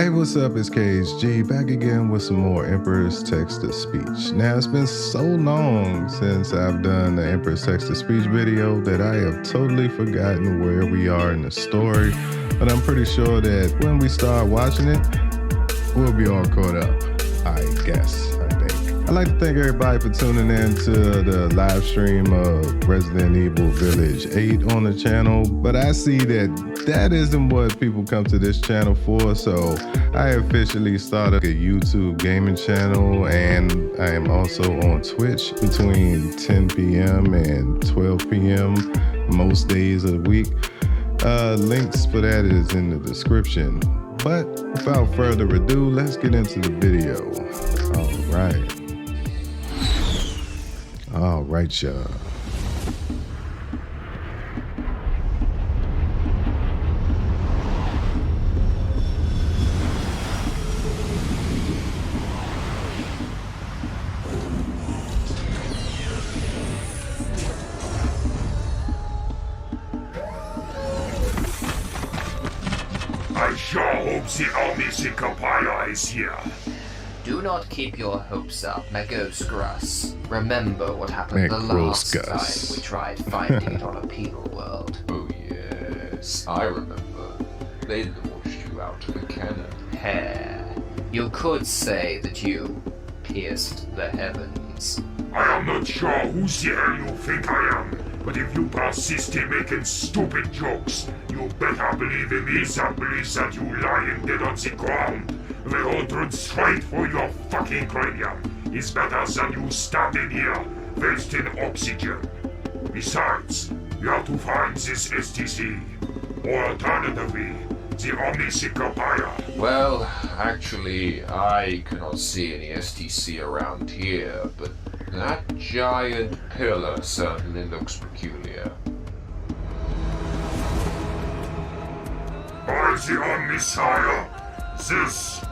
Hey, what's up? It's KHG back again with some more Emperor's Text-to-Speech. Now, it's been so long since I've done the Emperor's Text-to-Speech video that I have totally forgotten where we are in the story, but I'm pretty sure that when we start watching it, we'll be all caught up, I guess, I think. I'd like to thank everybody for tuning in to the live stream of Resident Evil Village 8 on the channel, but I see that isn't what people come to this channel for, so I officially started a YouTube gaming channel, and I am also on Twitch between 10 p.m. and 12 p.m. most days of the week. Links for that is in the description. But without further ado, let's get into the video. All right, y'all. I sure hope the Omniscopia is here. Do not keep your hopes up, Magosgrus. Remember what happened the last time we tried finding it on a penal world. Oh yes, I remember. They launched you out of a cannon. Hair. You could say that you pierced the heavens. I am not sure who the hell you think I am, but if you persist in making stupid jokes, you better believe in me that belief that you lying dead on the ground, the hatred straight for your fucking cranium, is better than you standing here, wasting oxygen. Besides, you have to find this STC, or alternatively, the Omniscopia. Well, actually, I cannot see any STC around here, but that giant pillar certainly looks peculiar. By the Omnisire, this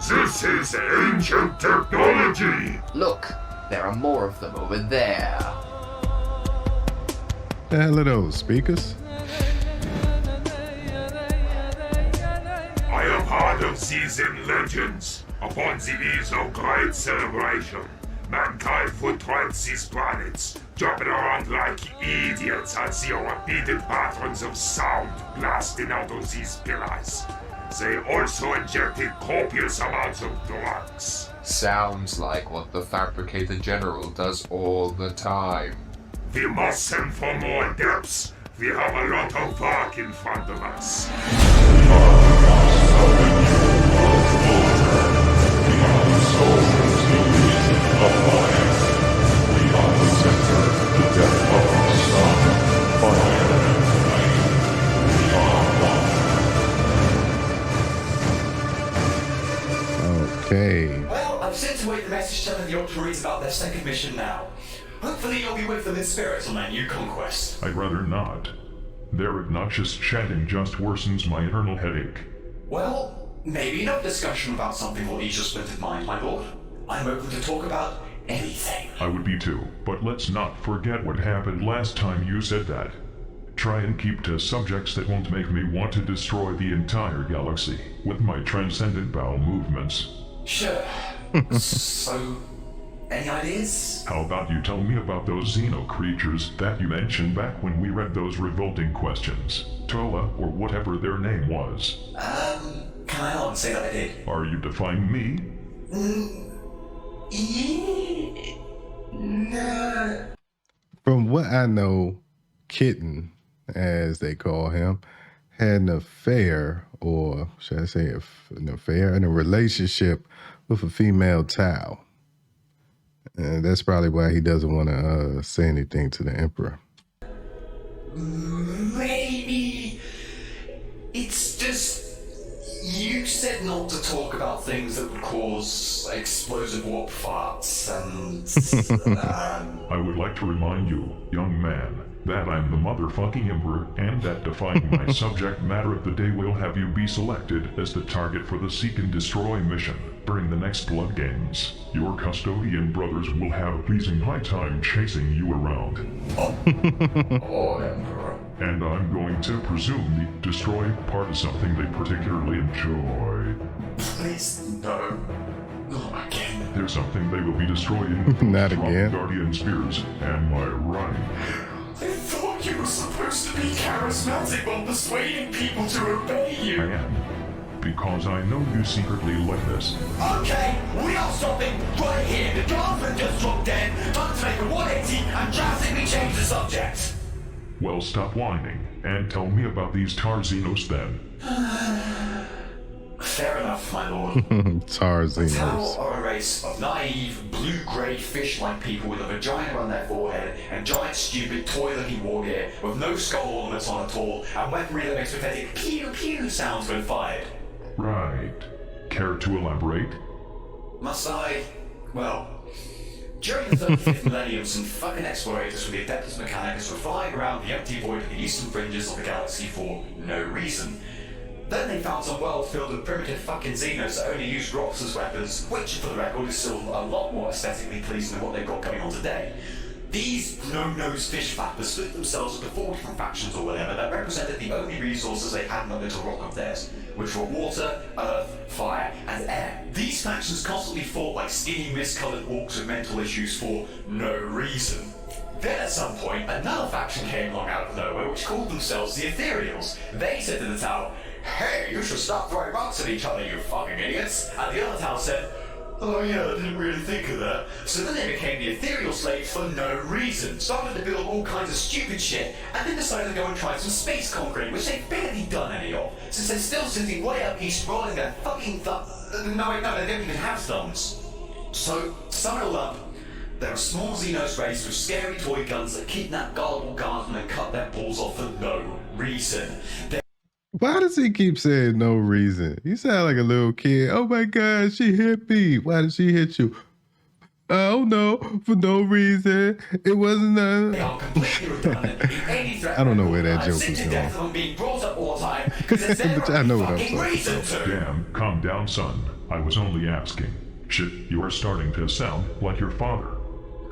is ancient technology! Look, there are more of them over there. The hell are those speakers? I have heard of these in legends. Upon the eve of great celebration, mankind would tread these planets, jumping around like idiots as the repeated patterns of sound blasting out of these pillars. They also injected copious amounts of drugs. Sounds like what the Fabricator General does all the time. We must send for more depths. We have a lot of work in front of us. Okay. Well, I've sent away the message telling the Octaries about their second mission now. Hopefully you'll be with them in spirit on their new conquest. I'd rather not. Their obnoxious chatting just worsens my internal headache. Well, maybe enough discussion about something will ease your splintered mind, my lord. I'm open to talk about anything. I would be too, but let's not forget what happened last time you said that. Try and keep to subjects that won't make me want to destroy the entire galaxy with my transcendent bowel movements. Sure. So, any ideas? How about you tell me about those Xeno creatures that you mentioned back when we read those revolting questions? Tola, or whatever their name was. Can I not say that I did? Are you defying me? No. From what I know, Kitten, as they call him, had an affair, or should I say an affair, and a relationship with a female Tau. And that's probably why he doesn't want to say anything to the Emperor. Maybe it's just you said not to talk about things that would cause explosive warp farts and I would like to remind you, young man, that I'm the motherfucking Emperor, and that defining my subject matter of the day will have you be selected as the target for the Seek and Destroy mission during the next Blood Games. Your custodian brothers will have a pleasing high time chasing you around. Oh, Emperor. And I'm going to presume the destroy part is something they particularly enjoy. destroy something, they will be destroying Not strong again. guardian spears. Am I right? I thought you were supposed to be charismatic while persuading people to obey I you. am. Because I know you secretly like this. Okay, we are stopping right here. The guardsman just dropped dead. Time to make a 180 and drastically change the subject. Well, stop whining and tell me about these Tarzinos then. Fair enough, my lord. Tarzinos. Tau are a race of naive, blue-grey, fish-like people with a vagina on their forehead and giant, stupid, toy-looking war gear with no skull ornaments on at all and weaponry that makes pathetic pew-pew sounds when fired. Right. Care to elaborate? Must I? Well, during the 35th millennium, some fucking explorators from the Adeptus Mechanicus were flying around the empty void of the eastern fringes of the galaxy for no reason. Then they found some world filled with primitive fucking Xenos that only used rocks as weapons, which, for the record, is still a lot more aesthetically pleasing than what they've got going on today. These no-nose fish flappers split themselves into 4 different factions or whatever that represented the only resources they had in that little rock of theirs, which were water, earth, fire, and air. These factions constantly fought like skinny, mist-coloured orcs with mental issues for no reason. Then at some point, another faction came along out of nowhere which called themselves the Ethereals. They said to the Tau, "Hey, you should stop throwing rocks at each other, you fucking idiots." And the other Tau said, "Oh yeah, I didn't really think of that." So then they became the ethereal slaves for no reason, started to build all kinds of stupid shit, and then decided to go and try some space conquering, which they've barely done any of, since they're still sitting way up east rolling their fucking no, they don't even have thumbs. So, to sum it all up, they're a small Xenos race with scary toy guns that kidnap gullible guardsmen and cut their balls off for no reason. Why does he keep saying no reason? You sound like a little kid. Oh my God, she hit me. Why did she hit you? Oh no, for no reason. It wasn't none. They are completely redundant in any threat. I don't know where that joke sick is to going. death of them being brought up all the time because there's But I know what I'm fucking talking reason about. to. Damn, calm down, son. I was only asking. Shit, you are starting to sound like your father.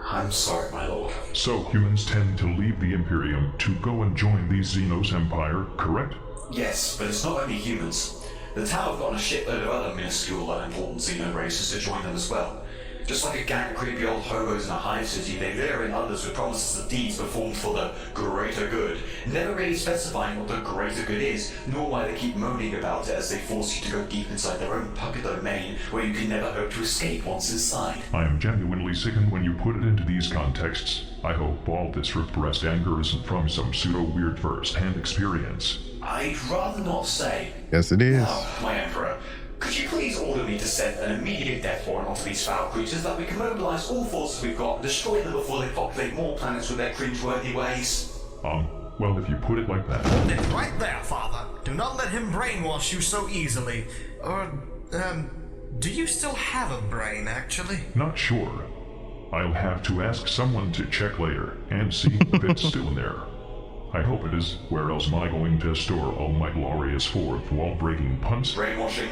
I'm sorry, my lord. So humans tend to leave the Imperium to go and join the Xenos Empire, correct? Yes, but it's not only humans. The Tau have gotten a shitload of other minuscule and important Xeno races to join them as well. Just like a gang of creepy old hobos in a hive city, they lure in others with promises of deeds performed for the greater good, never really specifying what the greater good is, nor why they keep moaning about it as they force you to go deep inside their own pocket domain, where you can never hope to escape once inside. I am genuinely sickened when you put it into these contexts. I hope all this repressed anger isn't from some pseudo-weird first-hand experience. I'd rather not say. Yes, it is. Now, my Emperor, could you please order me to send an immediate death warrant onto these foul creatures that we can mobilize all forces we've got and destroy them before they populate more planets with their cringeworthy ways? Well, if you put it like that. Hold it right there, Father. Do not let him brainwash you so easily. Or, do you still have a brain, actually? Not sure. I'll have to ask someone to check later and see if it's still in there. I hope it is. Where else am I going to store all my glorious fourth wall-breaking punts? Brainwashing?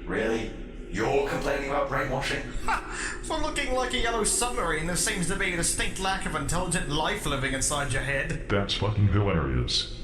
Really? You're complaining about brainwashing? Ha! For looking like a yellow submarine, there seems to be a distinct lack of intelligent life living inside your head. That's fucking hilarious.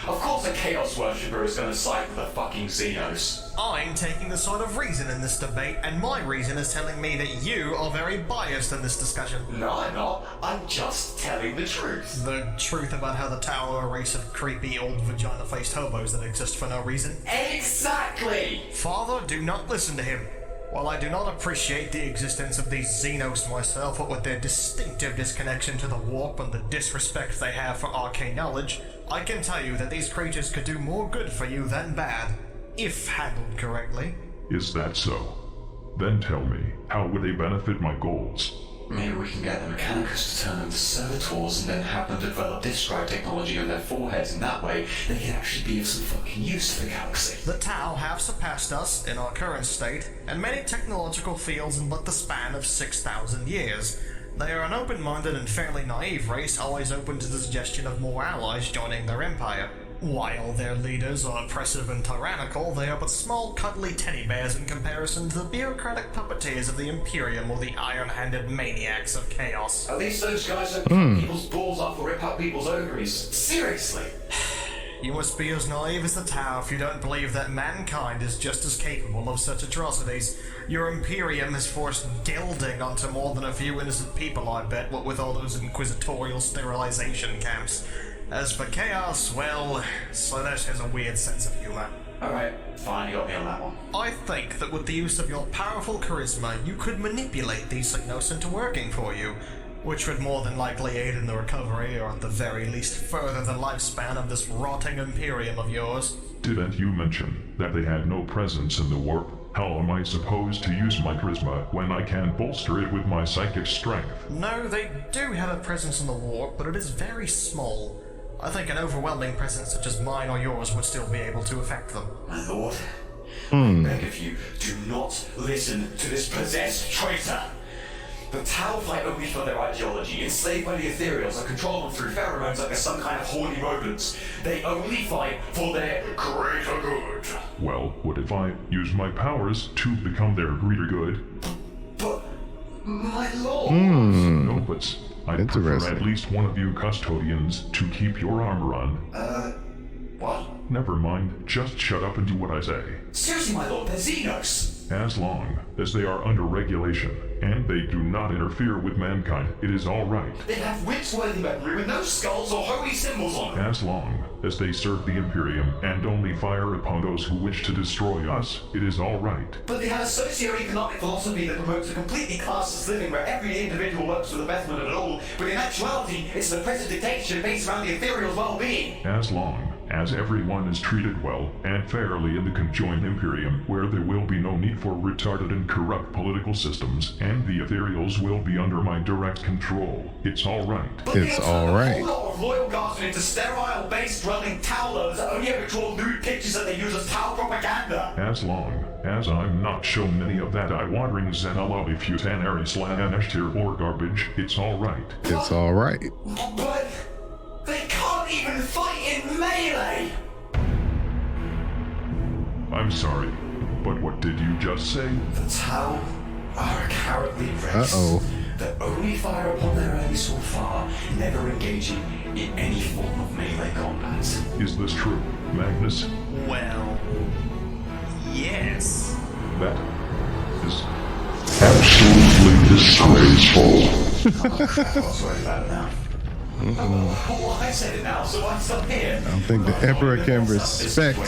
Of course a Chaos Worshipper is gonna side with the fucking Xenos. I'm taking the side of reason in this debate, and my reason is telling me that you are very biased in this discussion. No, I'm not. I'm just telling the truth. The truth about how the Tower are a race of creepy old vagina-faced hobos that exist for no reason? Exactly! Father, do not listen to him. While I do not appreciate the existence of these Xenos myself, what with their distinctive disconnection to the warp and the disrespect they have for arcane knowledge, I can tell you that these creatures could do more good for you than bad, if handled correctly. Is that so? Then tell me, how would they benefit my goals? Maybe we can get the Mechanicus to turn them to servitors and then have them develop disk drive technology on their foreheads, and that way they can actually be of some fucking use to the galaxy. The Tau have surpassed us in our current state, and many technological fields in but the span of 6,000 years. They are an open-minded and fairly naive race, always open to the suggestion of more allies joining their empire. While their leaders are oppressive and tyrannical, they are but small, cuddly teddy bears in comparison to the bureaucratic puppeteers of the Imperium or the iron-handed maniacs of chaos. At least those guys don't cut people's balls off or rip out people's ovaries. Seriously. You must be as naive as the Tau if you don't believe that mankind is just as capable of such atrocities. Your Imperium has forced gelding onto more than a few innocent people, I bet, what with all those inquisitorial sterilization camps. As for chaos, well, Slanesh has a weird sense of humor. Alright, fine, you got me on that one. I think that with the use of your powerful charisma, you could manipulate these Signos into working for you, which would more than likely aid in the recovery, or at the very least further the lifespan of this rotting Imperium of yours. Didn't you mention that they had no presence in the warp? How am I supposed to use my charisma when I can't bolster it with my psychic strength? No, they do have a presence in the warp, but it is very small. I think an overwhelming presence such as mine or yours would still be able to affect them. My lord, I beg of you, do not listen to this possessed traitor. The Tau fight only for their ideology, enslaved by the Ethereals and control them through pheromones like they're some kind of horny rodents. They only fight for their greater good. Well, what if I use my powers to become their greater good? But, my lord... No buts. I'd prefer Interesting. at least one of you custodians to keep your armor on. What? Never mind, just shut up and do what I say. Seriously, my lord, they're Xenos. As long as they are under regulation, and they do not interfere with mankind, it is all right. They have winch-worthy weaponry with no skulls or holy symbols on them. As long as they serve the Imperium and only fire upon those who wish to destroy us, it is all right. But they have a socio-economic philosophy that promotes a completely classless living where every individual works for the betterment of it all, but in actuality, it's an oppressive dictatorship based around the Ethereal's well-being. As long as everyone is treated well and fairly in the conjoined Imperium, where there will be no need for retarded and corrupt political systems, and the Ethereals will be under my direct control, it's all right. But It's they all turn right. a whole lot of loyal guardsmen into sterile, base-dwelling Taulos that only ever draw nude pictures that they use as Tau propaganda. As long as I'm not shown any of that eye-watering Xenolobby futanary Slanesh or garbage, it's all right. It's all right. But they can't even fight in melee! I'm sorry, but what did you just say? The Tau are a cowardly race Uh-oh. that only fire upon their enemies from far, never engaging in any form of melee combat. Is this true, Magnus? Well, yes. That is absolutely disgraceful. Oh crap, I was worried about it now. Well, I said it now, so I stop here. I don't think the Emperor can respect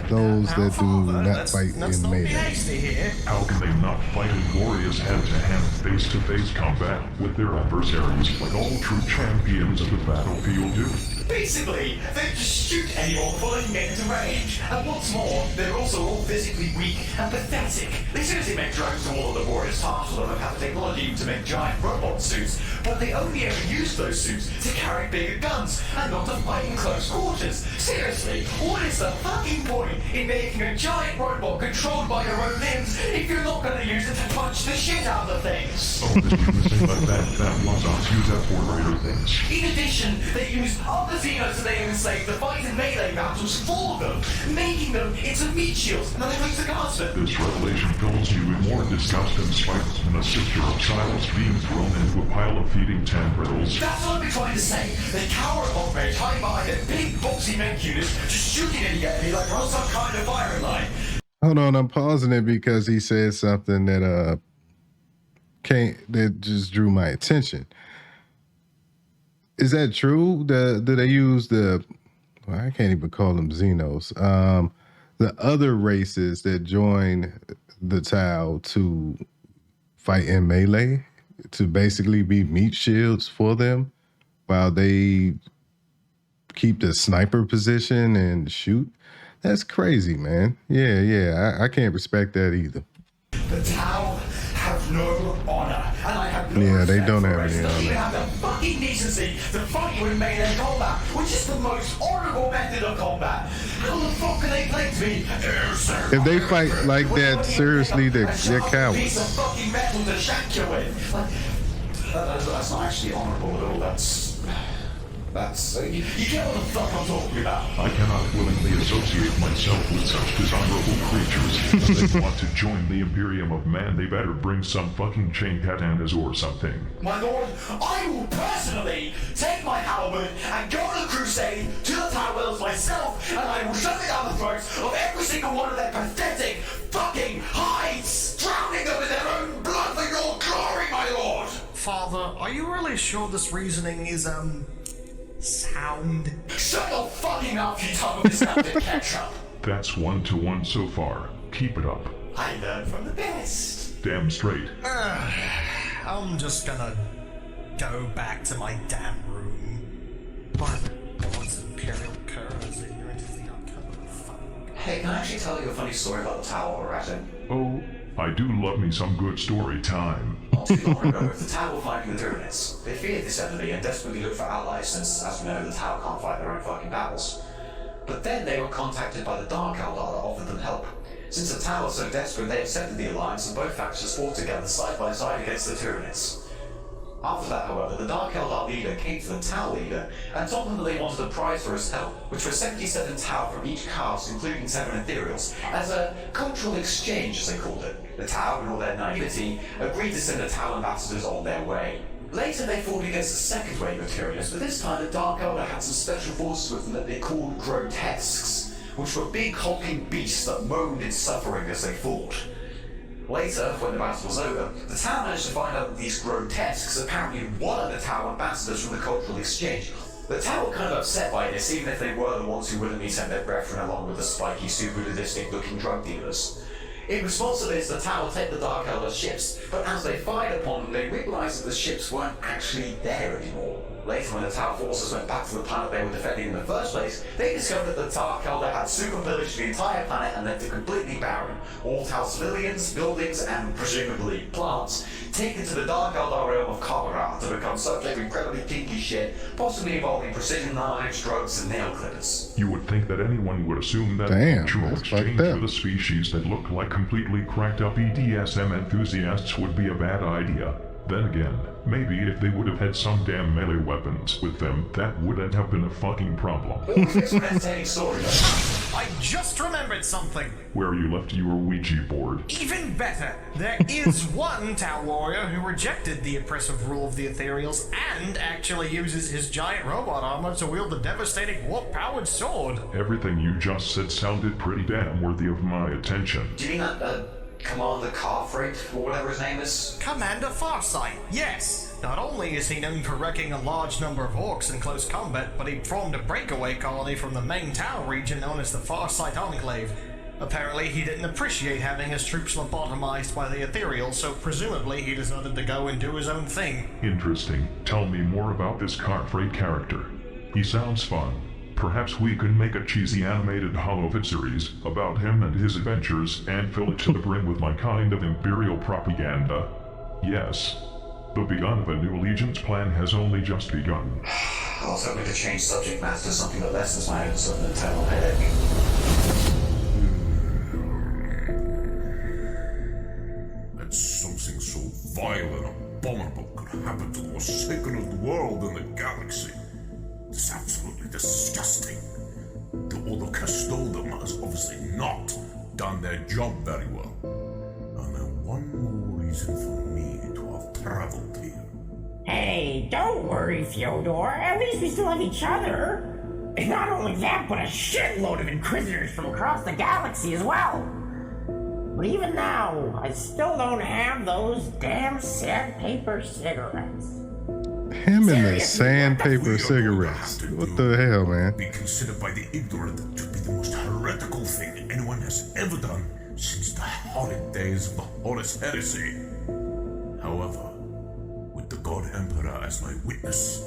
those that do not fight let's in not be melee. hasty here. How can they not fight in glorious hand-to-hand, face-to-face combat with their adversaries like all true champions of the battlefield do? Basically, they just shoot anyone before they can get into range. And what's more, they're also all physically weak and pathetic. They seriously make drones to all of the warriors' tasks for them and have the technology to make giant robot suits, but they only ever use those suits to carry bigger guns and not to fight in close quarters. Seriously, what is the fucking point in making a giant robot controlled by your own limbs if you're not going to use it to punch the shit out of the things? Oh, this was missing, but that was us. Use that for greater things. In addition, they use other Xenos that they enslaved to fight in melee battles for them, making them into meat shields and then the guardsmen. This revelation fills you with more disgust and spite than a sister of Silas being thrown into a pile of feeding tendrils. That's what I've been trying to say. They cower at rage, hiding behind their big boxy mech units, just shooting at the enemy like they're on some kind of firing line. Hold on, I'm pausing it because he said something that that just drew my attention. Is that true? Do they use well, I can't even call them Xenos. The other races that join the Tau to fight in melee, to basically be meat shields for them while they keep the sniper position and shoot. That's crazy, man. Yeah. I can't respect that either. The Tau have no honor, and I have no Yeah, they respect don't for have races any that even honor. have the fucking decency to fight you in melee combat, which is the most honorable method of combat. How the fuck can they claim to be If they fight like that, seriously, they're piece of cowards. fucking metal to shank you with? Like, that's not actually honorable at all. That's That's... you get what the fuck I'm talking about. I cannot willingly associate myself with such dishonorable creatures. If they want to join the Imperium of Man, they better bring some fucking chain katanas or something. My lord, I will personally take my halberd and go on a crusade to the Tower Wells myself, and I will shove it down the throats of every single one of their pathetic fucking hides, drowning them in their own blood for your glory, my lord! Father, are you really sure this reasoning is, sound? Shut your fucking mouth, you tub of disgusting ketchup! That's 1-to-1 so far. Keep it up. I learned from the best. Damn straight. I'm just gonna go back to my damn room. By the gods, Imperial Curs, ignorant is the outcome of fun. Hey, can I actually tell you a funny story about the tower we're at in? Oh, I do love me some good story time. Not too long ago, the tower were fighting the Tyranids. They feared this enemy and desperately looked for allies since, as we know, the tower can't fight their own fucking battles. But then they were contacted by the Dark Eldar that offered them help. Since the tower was so desperate, they accepted the alliance and both factions fought together side by side against the Tyranids. After that, however, the Dark Eldar leader came to the Tower leader and told them that they wanted a prize for his help, which was 77 Tower from each caste, including 7 Ethereals, as a cultural exchange, as they called it. The Tower, in all their naivety, agreed to send the Tower ambassadors on their way. Later, they fought against the second wave of Tyranids, but this time the Dark Eldar had some special forces with them that they called Grotesques, which were big hulking beasts that moaned in suffering as they fought. Later, when the battle was over, the Tower managed to find out that these Grotesques apparently were the Tower ambassadors from the cultural exchange. The Tower were kind of upset by this, even if they were the ones who willingly sent their brethren along with the spiky, super sadistic looking drug dealers. In response to this, the Tower take the Dark Elder ships, but as they fired upon them, they realized that the ships weren't actually there anymore. Later, when the Tower forces went back to the planet they were defending in the first place, they discovered that the Dark Elder had super pillaged the entire planet and left it completely barren. All Tower civilians, buildings, and presumably plants taken to the Dark Eldar realm of Kagura to become subject to incredibly kinky shit, possibly involving precision knives, drugs, and nail clippers. You would think that anyone would assume that Damn, cultural that's exchange fucked up. with a species that looked like completely cracked up BDSM enthusiasts would be a bad idea. Then again, maybe if they would have had some damn melee weapons with them, that wouldn't have been a fucking problem. It's an entertaining story, though. I just remembered something. Where you left your Ouija board. Even better, there is one Tower warrior who rejected the oppressive rule of the Ethereals and actually uses his giant robot armor to wield the devastating warp-powered sword. Everything you just said sounded pretty damn worthy of my attention. Do you mean that, Commander Carfreight, or whatever his name is? Commander Farsight, yes. Not only is he known for wrecking a large number of orcs in close combat, but he formed a breakaway colony from the main Tower region known as the Farsight Enclave. Apparently, he didn't appreciate having his troops lobotomized by the Ethereals, so presumably he decided to go and do his own thing. Interesting. Tell me more about this Cartwright character. He sounds fun. Perhaps we could make a cheesy animated Holovid series about him and his adventures and fill it to the brim with my kind of Imperial propaganda. Yes. The begun of a new allegiance plan has only just begun. I was hoping to change subject matter to something that lessens my own sort of internal headache. That something so vile and abominable could happen to the most sacred world in the galaxy. It's absolutely disgusting. The Order Custodium has obviously not done their job very well. And now one more reason for me to have traveled here. Hey, don't worry, Fyodor. At least we still have each other. And not only that, but a shitload of Inquisitors from across the galaxy as well. But even now, I still don't have those damn sandpaper cigarettes. Him and the sandpaper cigarettes. What the hell, man? Be considered by the ignorant to be the most heretical thing anyone has ever done since the horrid days of the Horus Heresy. However, with the God Emperor as my witness,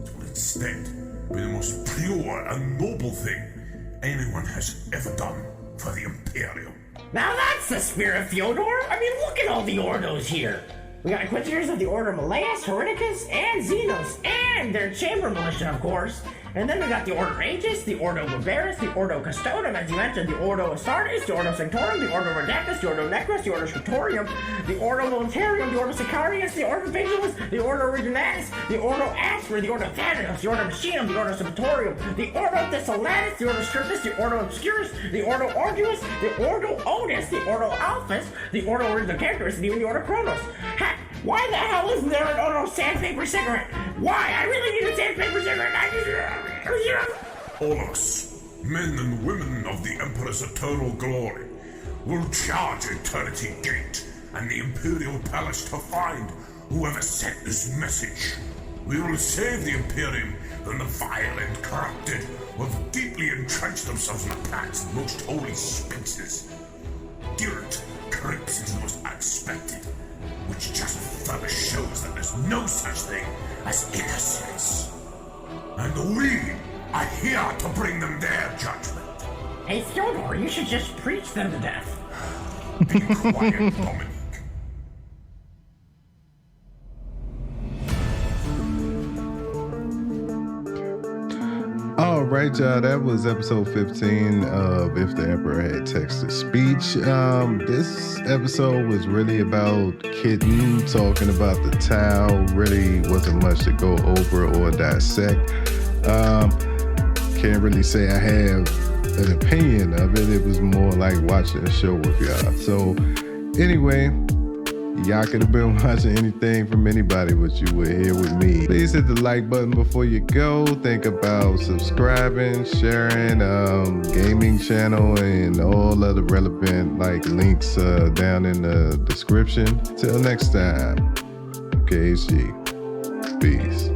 it will instead be the most pure and noble thing anyone has ever done for the Imperium. Now that's the spirit, Fyodor. I mean, look at all the Ordos here. We got Inquisitors of the Order of Malleus, Hereticus, and Xenos, and their Chamber Militia, of course. And then we got the Ordo Aegis, the Ordo Barbarus, the Ordo Custodum, as you mentioned, the Ordo Astartes, the Ordo Sanctorum, the Ordo Redactus, the Ordo Necros, the Ordo Scriptorium, the Ordo Militarium, the Ordo Sicarius, the Ordo Vigilis, the Ordo Originalis, the Ordo Aspera, the Ordo Thanatos, the Ordo Machinum, the Ordo Subtorium, the Ordo Thessalatus, the Ordo Stripus, the Ordo Obscurus, the Ordo Arduus, the Ordo Otis, the Ordo Alphus, the Ordo Characterus, and even the Ordo Chronos. Heck, why the hell isn't there an Ordo Sandpaper Cigarette? Why? I really need a sandpaper cigarette. All of us, men and women of the Emperor's eternal glory, will charge Eternity Gate and the Imperial Palace to find whoever sent this message. We will save the Imperium from the vile and corrupted who have deeply entrenched themselves in the planet's most holy spaces. Guilt creeps into the most unexpected, which just further shows that there's no such thing as innocence. And we are here to bring them their judgment. Hey, Theodore, you should just preach them to death. Be quiet, Dominic. All right, y'all, that was episode 15 of If the Emperor Had Text-to-Speech. This episode was really about Kitten, talking about the Tau. Really wasn't much to go over or dissect. Can't really say I have an opinion of it. It was more like watching a show with y'all. So anyway, y'all could have been watching anything from anybody, but you were here with me. Please hit the like button before you go. Think about subscribing, sharing, gaming channel, and all other relevant links down in the description. Till next time, KHG. Peace.